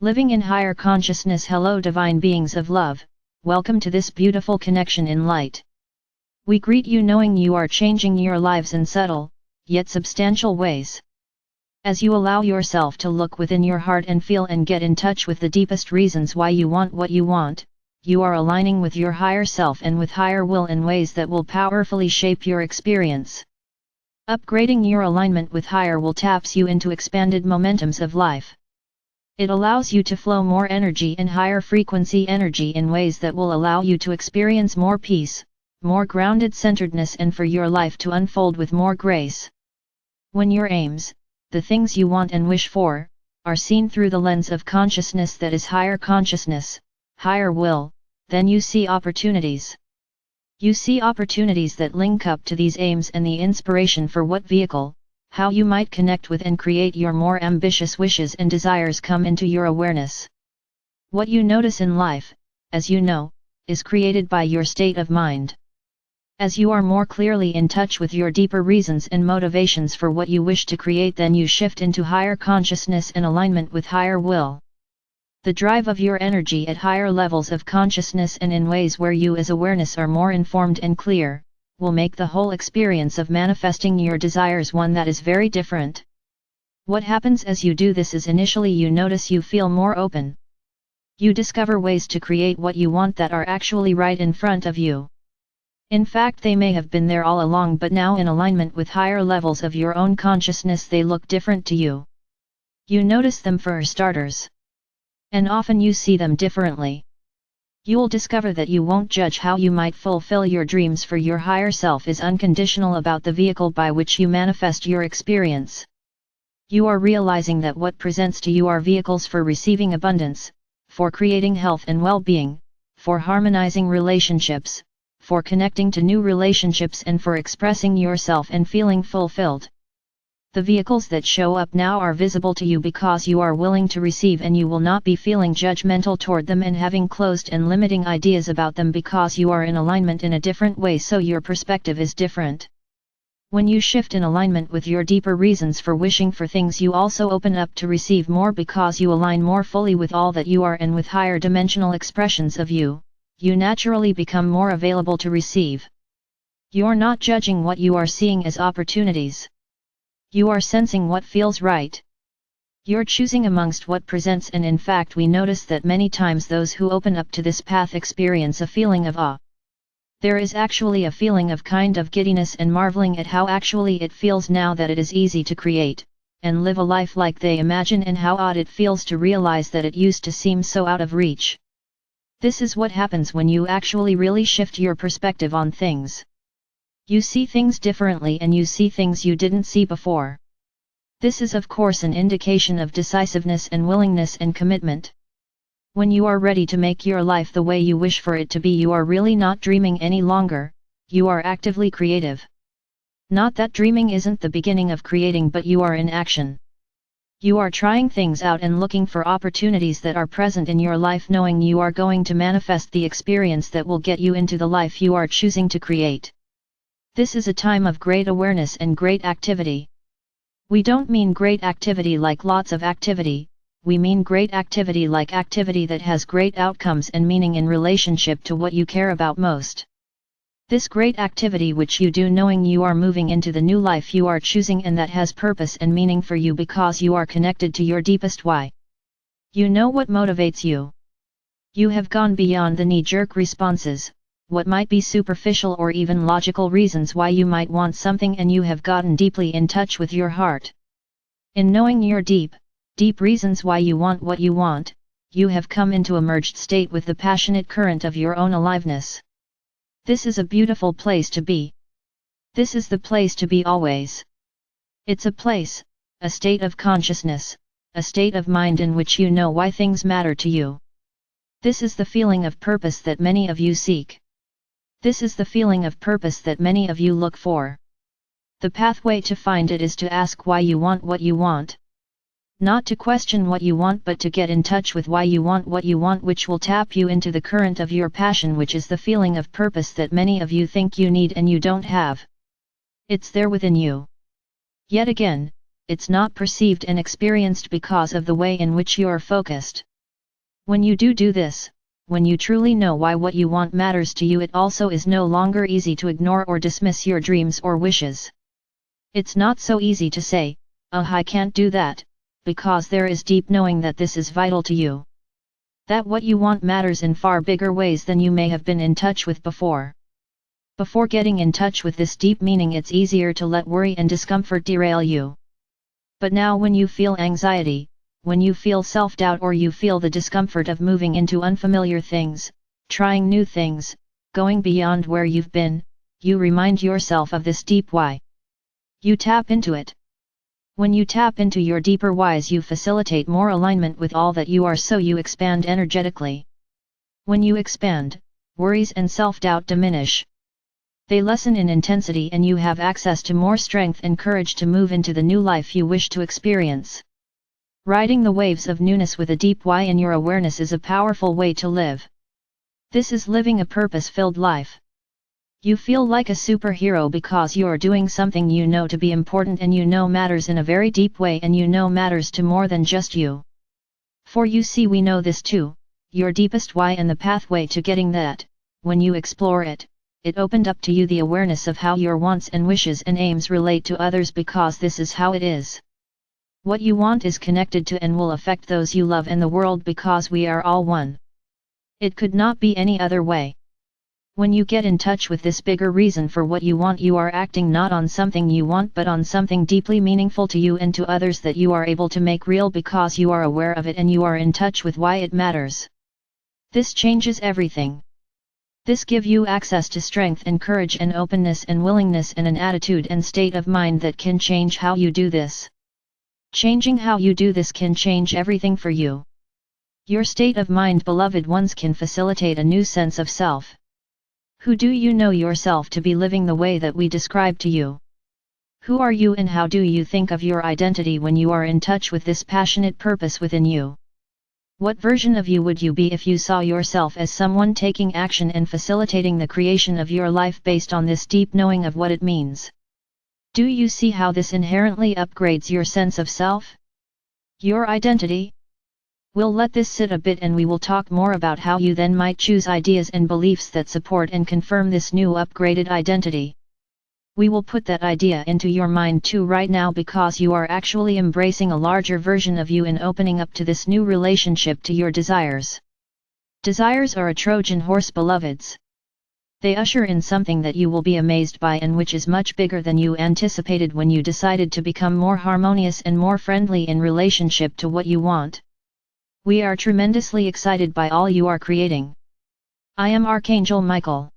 Living in higher consciousness. Hello divine beings of love, welcome to this beautiful connection in light. We greet you knowing you are changing your lives in subtle, yet substantial ways. As you allow yourself to look within your heart and feel and get in touch with the deepest reasons why you want what you want, you are aligning with your higher self and with higher will in ways that will powerfully shape your experience. Upgrading your alignment with higher will taps you into expanded momentums of life. It allows you to flow more energy and higher frequency energy in ways that will allow you to experience more peace, more grounded centeredness, and for your life to unfold with more grace. When your aims, the things you want and wish for, are seen through the lens of consciousness that is higher consciousness, higher will, then you see opportunities. You see opportunities that link up to these aims and the inspiration for what vehicle, how you might connect with and create your more ambitious wishes and desires come into your awareness. What you notice in life, as you know, is created by your state of mind. As you are more clearly in touch with your deeper reasons and motivations for what you wish to create, then you shift into higher consciousness and alignment with higher will. The drive of your energy at higher levels of consciousness and in ways where you as awareness are more informed and clear, will make the whole experience of manifesting your desires one that is very different. What happens as you do this is initially you notice you feel more open. You discover ways to create what you want that are actually right in front of you. In fact, they may have been there all along, but now in alignment with higher levels of your own consciousness they look different to you. You notice them for starters. And often you see them differently. You'll discover that you won't judge how you might fulfill your dreams, for your higher self is unconditional about the vehicle by which you manifest your experience. You are realizing that what presents to you are vehicles for receiving abundance, for creating health and well-being, for harmonizing relationships, for connecting to new relationships, and for expressing yourself and feeling fulfilled. The vehicles that show up now are visible to you because you are willing to receive, and you will not be feeling judgmental toward them and having closed and limiting ideas about them because you are in alignment in a different way, so your perspective is different. When you shift in alignment with your deeper reasons for wishing for things, you also open up to receive more because you align more fully with all that you are and with higher dimensional expressions of you. You naturally become more available to receive. You're not judging what you are seeing as opportunities. You are sensing what feels right. You're choosing amongst what presents, and in fact we notice that many times those who open up to this path experience a feeling of awe. There is actually a feeling of kind of giddiness and marveling at how actually it feels now that it is easy to create, and live a life like they imagine, and how odd it feels to realize that it used to seem so out of reach. This is what happens when you actually really shift your perspective on things. You see things differently and you see things you didn't see before. This is of course an indication of decisiveness and willingness and commitment. When you are ready to make your life the way you wish for it to be, you are really not dreaming any longer, you are actively creative. Not that dreaming isn't the beginning of creating, but you are in action. You are trying things out and looking for opportunities that are present in your life, knowing you are going to manifest the experience that will get you into the life you are choosing to create. This is a time of great awareness and great activity. We don't mean great activity like lots of activity, we mean great activity like activity that has great outcomes and meaning in relationship to what you care about most. This great activity which you do knowing you are moving into the new life you are choosing, and that has purpose and meaning for you because you are connected to your deepest why. You know what motivates you. You have gone beyond the knee-jerk responses, what might be superficial or even logical reasons why you might want something, and you have gotten deeply in touch with your heart. In knowing your deep reasons why you want what you want, you have come into a merged state with the passionate current of your own aliveness. This is a beautiful place to be. This is the place to be always. It's a place, a state of consciousness, a state of mind in which you know why things matter to you. This is the feeling of purpose that many of you seek. This is the feeling of purpose that many of you look for. The pathway to find it is to ask why you want what you want. Not to question what you want, but to get in touch with why you want what you want, which will tap you into the current of your passion, which is the feeling of purpose that many of you think you need and you don't have. It's there within you. Yet again, it's not perceived and experienced because of the way in which you are focused. When you do this, when you truly know why what you want matters to you, it also is no longer easy to ignore or dismiss your dreams or wishes. It's not so easy to say, "Oh, I can't do that," because there is deep knowing that this is vital to you. That what you want matters in far bigger ways than you may have been in touch with before. Before getting in touch with this deep meaning, it's easier to let worry and discomfort derail you. But now when you feel anxiety, when you feel self-doubt, or you feel the discomfort of moving into unfamiliar things, trying new things, going beyond where you've been, you remind yourself of this deep why. You tap into it. When you tap into your deeper whys, you facilitate more alignment with all that you are, so you expand energetically. When you expand, worries and self-doubt diminish. They lessen in intensity, and you have access to more strength and courage to move into the new life you wish to experience. Riding the waves of newness with a deep why in your awareness is a powerful way to live. This is living a purpose-filled life. You feel like a superhero because you're doing something you know to be important, and you know matters in a very deep way, and you know matters to more than just you. For you see, we know this too, your deepest why and the pathway to getting that. When you explore it, it opened up to you the awareness of how your wants and wishes and aims relate to others, because this is how it is. What you want is connected to and will affect those you love and the world, because we are all one. It could not be any other way. When you get in touch with this bigger reason for what you want, you are acting not on something you want, but on something deeply meaningful to you and to others that you are able to make real because you are aware of it and you are in touch with why it matters. This changes everything. This gives you access to strength and courage and openness and willingness and an attitude and state of mind that can change how you do this. Changing how you do this can change everything for you. Your state of mind, beloved ones, can facilitate a new sense of self. Who do you know yourself to be living the way that we describe to you? Who are you, and how do you think of your identity when you are in touch with this passionate purpose within you? What version of you would you be if you saw yourself as someone taking action and facilitating the creation of your life based on this deep knowing of what it means? Do you see how this inherently upgrades your sense of self? Your identity? We'll let this sit a bit and we will talk more about how you then might choose ideas and beliefs that support and confirm this new upgraded identity. We will put that idea into your mind too right now, because you are actually embracing a larger version of you and opening up to this new relationship to your desires. Desires are a Trojan horse, beloveds. They usher in something that you will be amazed by and which is much bigger than you anticipated when you decided to become more harmonious and more friendly in relationship to what you want. We are tremendously excited by all you are creating. I am Archangel Michael.